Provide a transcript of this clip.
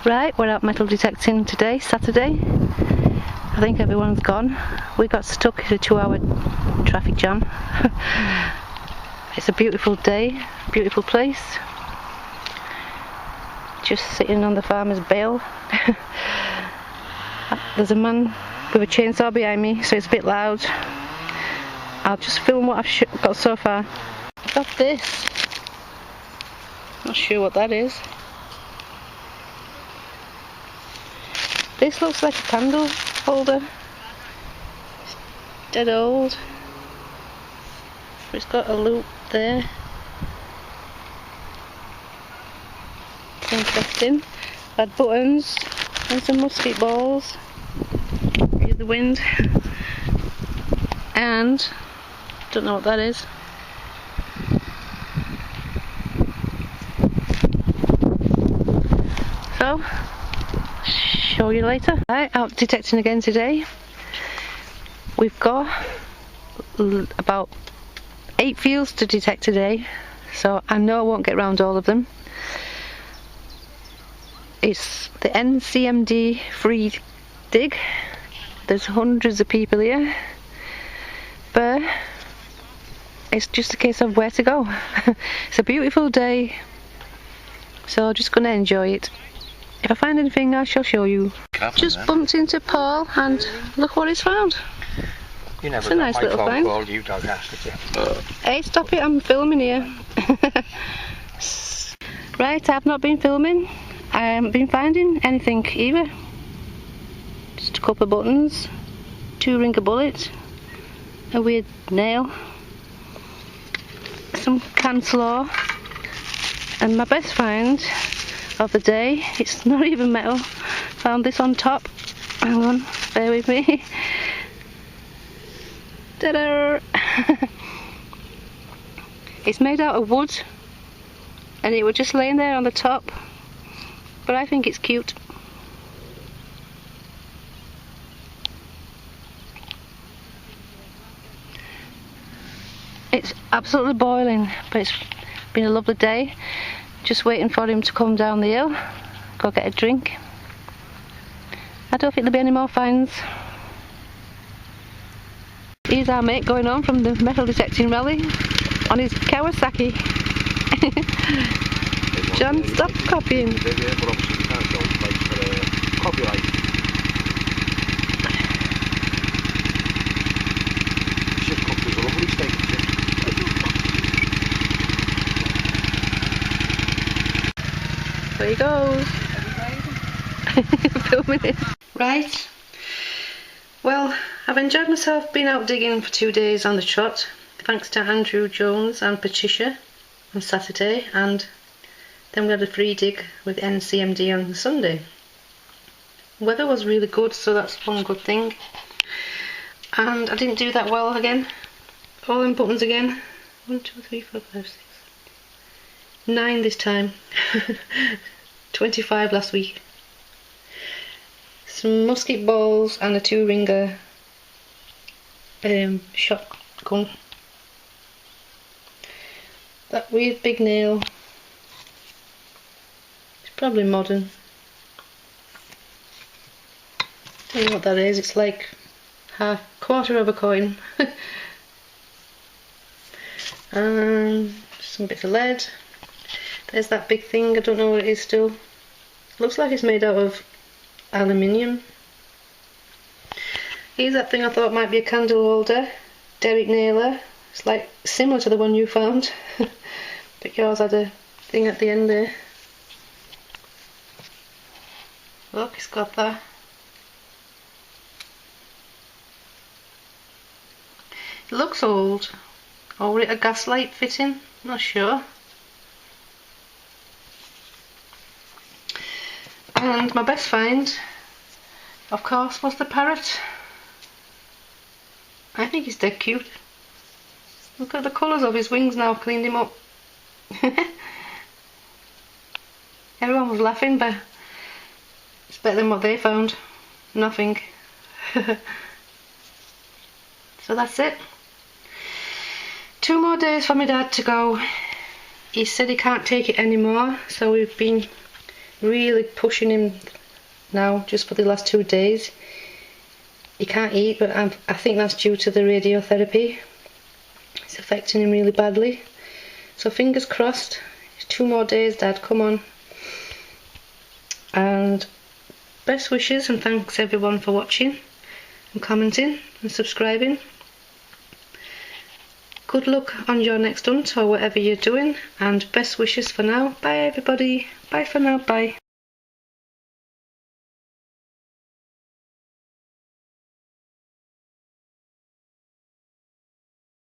Right, we're out metal detecting today, Saturday. I think everyone's gone. We got stuck in a 2-hour traffic jam. It's a beautiful day, beautiful place. Just sitting on the farmer's bale. There's a man with a chainsaw behind me, so it's a bit loud. I'll just film what I've got so far. I've got this. Not sure what that is. This looks like a candle holder. It's dead old. It's got a loop there. It's interesting. Had buttons and some musket balls. Here's the wind. And don't know what that is. So show you later. Right, out detecting again today. We've got about 8 fields to detect today, so I know I won't get round all of them. It's the ncmd free dig. There's hundreds of people here, but it's just a case of where to go. It's a beautiful day, so I'm just going to enjoy it. If I find anything, I shall show you. Just bumped into Paul, and look what he's found. You never it's a nice little find. Called you dog Hey, stop it! I'm filming here. Right, I've not been filming. I haven't been finding anything either. Just a couple of buttons, 2 ringer bullets, a weird nail, some can slaw, and my best find of the day, it's not even metal, found this on top. Hang on, bear with me. Ta-da! It's made out of wood and it was just laying there on the top, but I think it's cute. It's absolutely boiling, but it's been a lovely day. Just waiting for him to come down the hill, go get a drink. I don't think there'll be any more finds. Here's our mate going on from the metal detecting rally on his Kawasaki. John, stop copying. There he goes. Filming it. Right. Well, I've enjoyed myself being out digging for 2 days on the trot, thanks to Andrew Jones and Patricia on Saturday, and then we had a free dig with ncmd on Sunday. Weather was really good, so that's one good thing. And I didn't do that well again. All in buttons again. 1, 2, 3, 4, 5, 6, 9 this time. 25 last week. Some musket balls and a 2-ringer shotgun. That weird big nail. It's probably modern. Don't know what that is. It's like quarter of a coin. And some bits of lead. There's that big thing. I don't know what it is still. Looks like it's made out of aluminium. Here's that thing I thought might be a candle holder. Derrick nailer. It's like similar to the one you found, but yours had a thing at the end there. Look, it's got that. It looks old. Or was it a gaslight fitting? Not sure. And my best find, of course, was the parrot. I think he's dead cute. Look at the colours of his wings now, I've cleaned him up. Everyone was laughing, but it's better than what they found. Nothing. So that's it. 2 more days for my dad to go. He said he can't take it anymore, so we've been really pushing him now, just for the last 2 days. He can't eat, but I think that's due to the radiotherapy. It's affecting him really badly. So fingers crossed. 2 more days, Dad, come on. And best wishes, and thanks everyone for watching and commenting and subscribing. Good luck on your next hunt or whatever you're doing, and best wishes for now. Bye everybody. Bye for now. Bye.